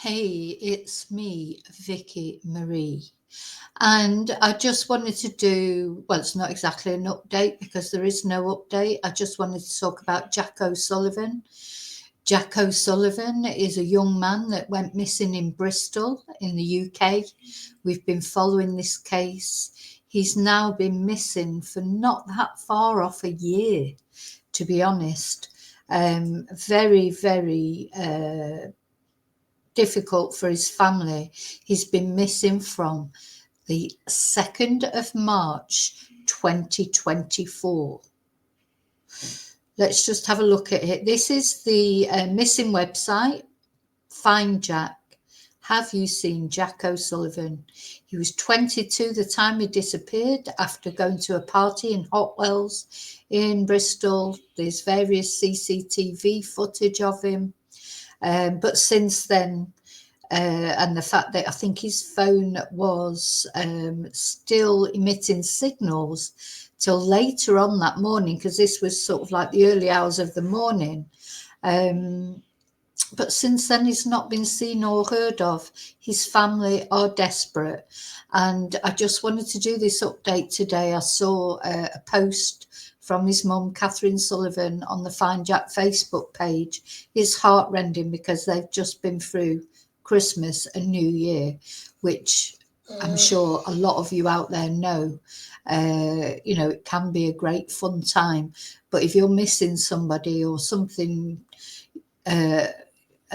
Hey, it's me, Vicky Marie. And I just wanted to do, well, it's not exactly an update because there is no update. I just wanted to talk about Jack O'Sullivan. Jack O'Sullivan is a young man that went missing in Bristol in the UK. We've been following this case. He's now been missing for not that far off a year, to be honest. Very, very difficult for his family. He's been missing from the 2nd of March 2024. Let's just have a look at it. This is the missing website. Find Jack. Have you seen Jack O'Sullivan? He was 22 the time he disappeared after going to a party in Hotwells in Bristol. There's various CCTV footage of him. But since then, and the fact that I think his phone was still emitting signals till later on that morning, because this was sort of like the early hours of the morning. But since then, he's not been seen or heard of. His family are desperate. And I just wanted to do this update today. I saw a post from his mum, Catherine Sullivan, on the Find Jack Facebook page. It's heartrending because they've just been through Christmas and New Year, which I'm sure a lot of you out there know. It can be a great fun time. But if you're missing somebody or something,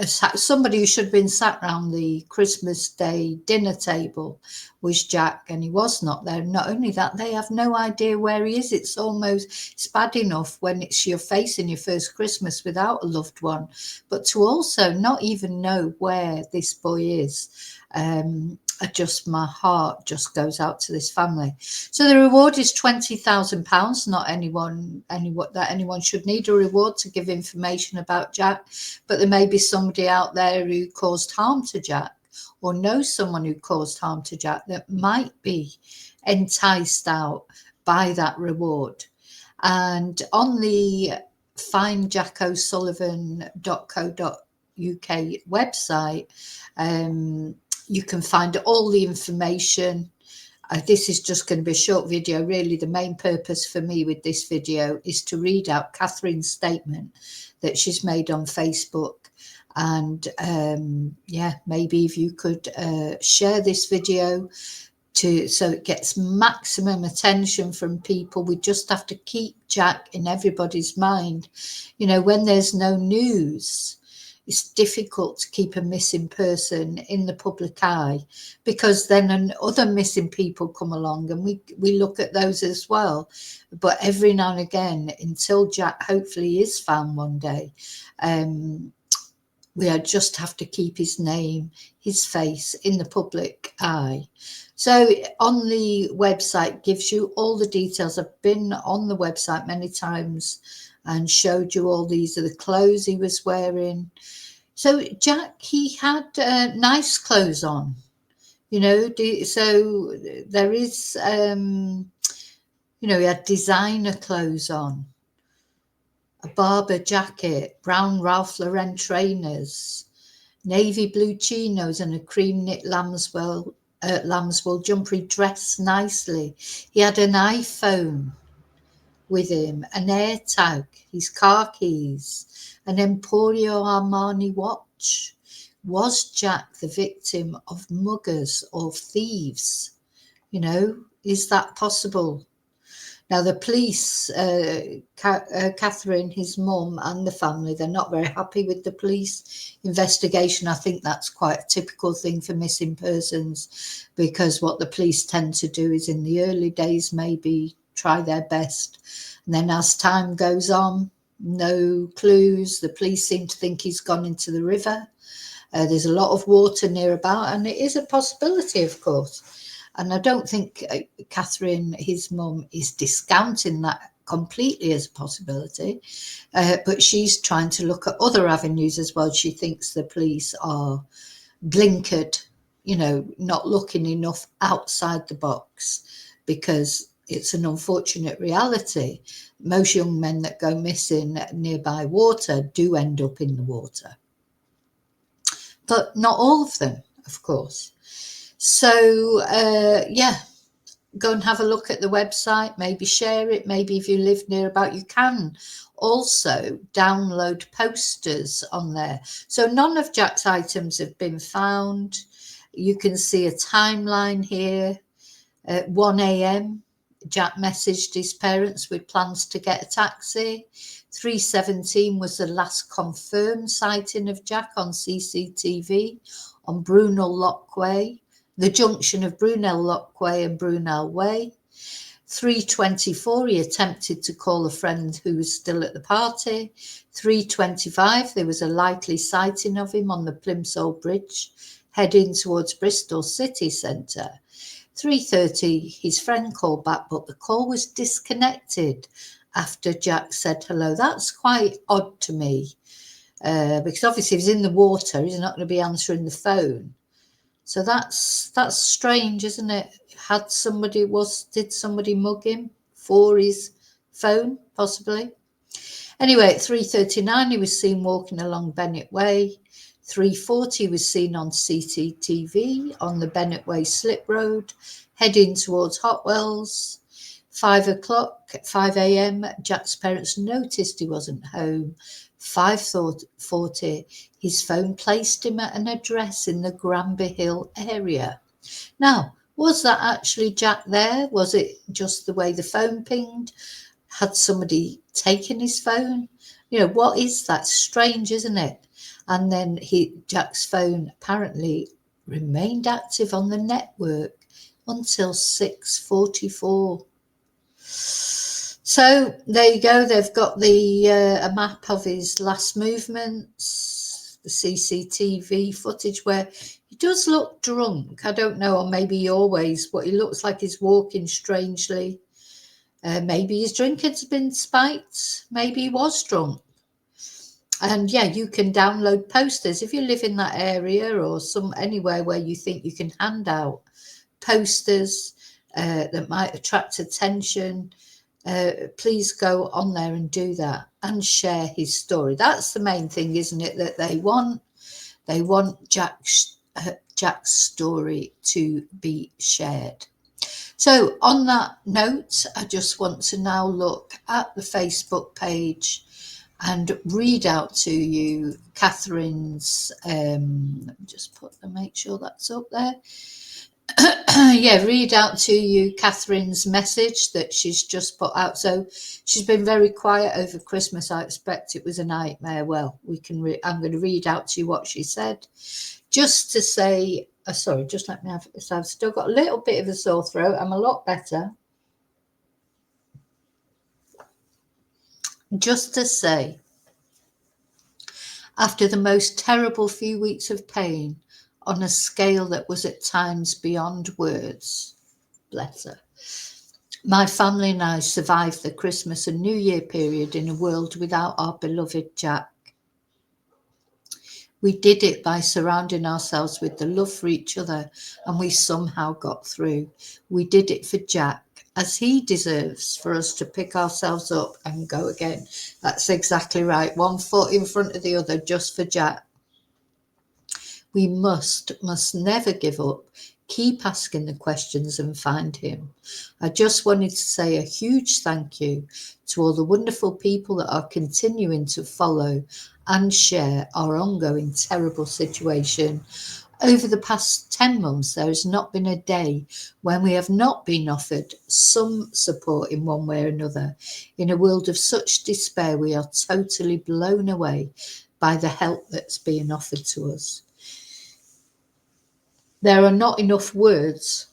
somebody who should have been sat around the Christmas Day dinner table was Jack, and he was not there. Not only that, they have no idea where he is. It's bad enough when it's your facing your first Christmas without a loved one, but to also not even know where this boy is. My heart just goes out to this family. So the reward is £20,000. Not anyone should need a reward to give information about Jack, but there may be somebody out there who caused harm to Jack or knows someone who caused harm to Jack that might be enticed out by that reward. And on the findjackosullivan.co.uk website, you can find all the information. This is just going to be a short video. Really, the main purpose for me with this video is to read out Catherine's statement that she's made on Facebook. And maybe if you could share this video so it gets maximum attention from people. We just have to keep Jack in everybody's mind. When there's no news, it's difficult to keep a missing person in the public eye, because then other missing people come along and we look at those as well. But every now and again, until Jack hopefully is found one day, we just have to keep his name, his face in the public eye. So on the website gives you all the details. I've been on the website many times and showed you all these are the clothes he was wearing. So Jack, he had nice clothes on, so there is, he had designer clothes on, a Barber jacket, brown Ralph Lauren trainers, navy blue chinos and a cream knit lambswool jumper. He dressed nicely. He had an iPhone with him, an AirTag, his car keys, an Emporio Armani watch. Was Jack the victim of muggers or thieves? Is that possible? Now, the police, Catherine, his mum, and the family, they're not very happy with the police investigation. I think that's quite a typical thing for missing persons, because what the police tend to do is in the early days maybe try their best. And then as time goes on, no clues. The police seem to think he's gone into the river. There's a lot of water near about, and it is a possibility, of course. And I don't think Catherine, his mum, is discounting that completely as a possibility, but she's trying to look at other avenues as well. She thinks the police are blinkered, not looking enough outside the box, because it's an unfortunate reality. Most young men that go missing nearby water do end up in the water. but not all of them, of course. So, yeah, go and have a look at the website, maybe share it. Maybe if you live near about, you can also download posters on there. So none of Jack's items have been found. You can see a timeline here. At 1 a.m., Jack messaged his parents with plans to get a taxi. 3:17 was the last confirmed sighting of Jack on CCTV on Brunel Lockway, the junction of Brunel Lockway and Brunel Way. 3:24, he attempted to call a friend who was still at the party. 3:25, there was a likely sighting of him on the Plimsoll Bridge, heading towards Bristol city centre. 3:30, his friend called back, but the call was disconnected after Jack said hello. That's quite odd to me, because obviously if he's in the water, he's not going to be answering the phone. So that's strange, isn't it? Did somebody mug him for his phone, possibly? Anyway, at 3:39, he was seen walking along Bennett Way. 3:40 was seen on CCTV on the Bennett Way slip road, heading towards Hotwells. 5 a.m, Jack's parents noticed he wasn't home. 5:40, his phone placed him at an address in the Granby Hill area. Now, was that actually Jack there? Was it just the way the phone pinged? Had somebody taken his phone? You know, what is that? Strange, isn't it? And then Jack's phone apparently remained active on the network until 6:44. So there you go. They've got a map of his last movements, the CCTV footage where he does look drunk. I don't know, or maybe he always, but he looks like he's walking strangely. Maybe his drink has been spiked. Maybe he was drunk. And yeah, you can download posters if you live in that area or anywhere where you think you can hand out posters that might attract attention. Please go on there and do that and share his story. That's the main thing, isn't it, that they want? They want Jack's story to be shared. So on that note, I just want to now look at the Facebook page and read out to you Catherine's, let me just make sure that's up there. Yeah, read out to you Catherine's message that she's just put out. So she's been very quiet over Christmas. I expect it was a nightmare. Well, I'm going to read out to you what she said. Just to say, sorry, just let me have this. I've still got a little bit of a sore throat. I'm a lot better. Just to say, after the most terrible few weeks of pain, on a scale that was at times beyond words, bless her, my family and I survived the Christmas and New Year period in a world without our beloved Jack. We did it by surrounding ourselves with the love for each other, and we somehow got through. We did it for Jack, as he deserves for us to pick ourselves up and go again. That's exactly right. One foot in front of the other, just for Jack. We must never give up. Keep asking the questions and find him. I just wanted to say a huge thank you to all the wonderful people that are continuing to follow and share our ongoing terrible situation. Over the past 10 months, there has not been a day when we have not been offered some support in one way or another. In a world of such despair, we are totally blown away by the help that's being offered to us. There are not enough words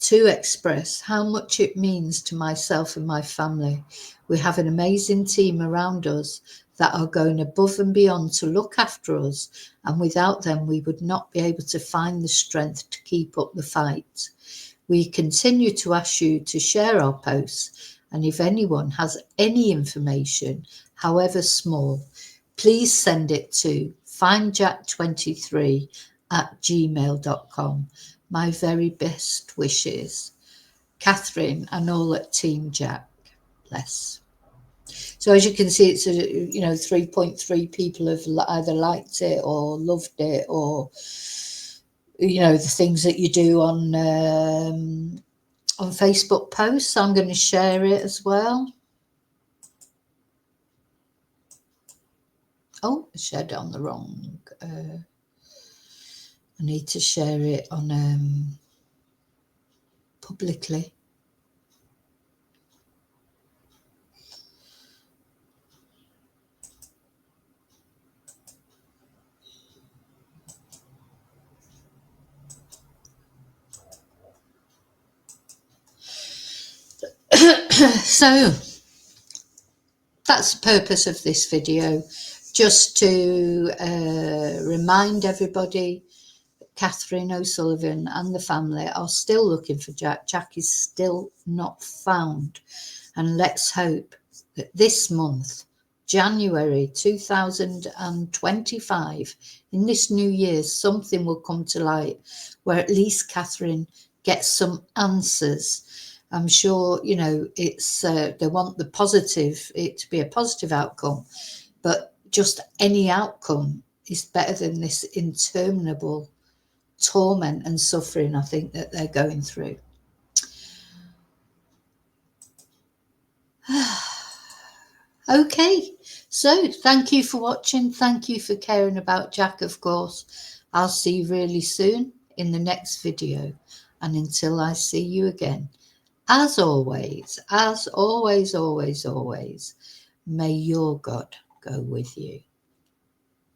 to express how much it means to myself and my family. We have an amazing team around us that are going above and beyond to look after us, and without them we would not be able to find the strength to keep up the fight. We continue to ask you to share our posts, and if anyone has any information, however small, please send it to findjack23@gmail.com. My very best wishes. Catherine and all at Team Jack. Bless. So as you can see, it's 3.3 people have either liked it or loved it, or the things that you do on Facebook posts. I'm going to share it as well. Oh, I shared it on the wrong. I need to share it on publicly. So that's the purpose of this video, just to remind everybody Catherine O'Sullivan and the family are still looking for Jack. Jack is still not found. And let's hope that this month, January 2025, in this new year, something will come to light where at least Catherine gets some answers. I'm sure, it's they want it to be a positive outcome, but just any outcome is better than this interminable torment and suffering, I think, that they're going through. Okay, so thank you for watching. Thank you for caring about Jack, of course. I'll see you really soon in the next video. And until I see you again, as always, always, may your God go with you.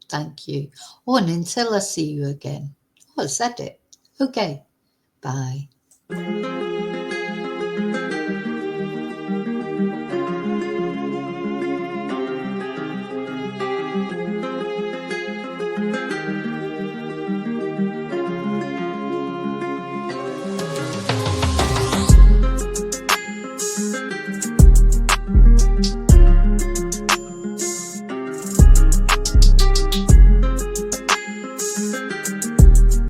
Thank you. Oh, and until I see you again. Oh, I said it. Okay, bye.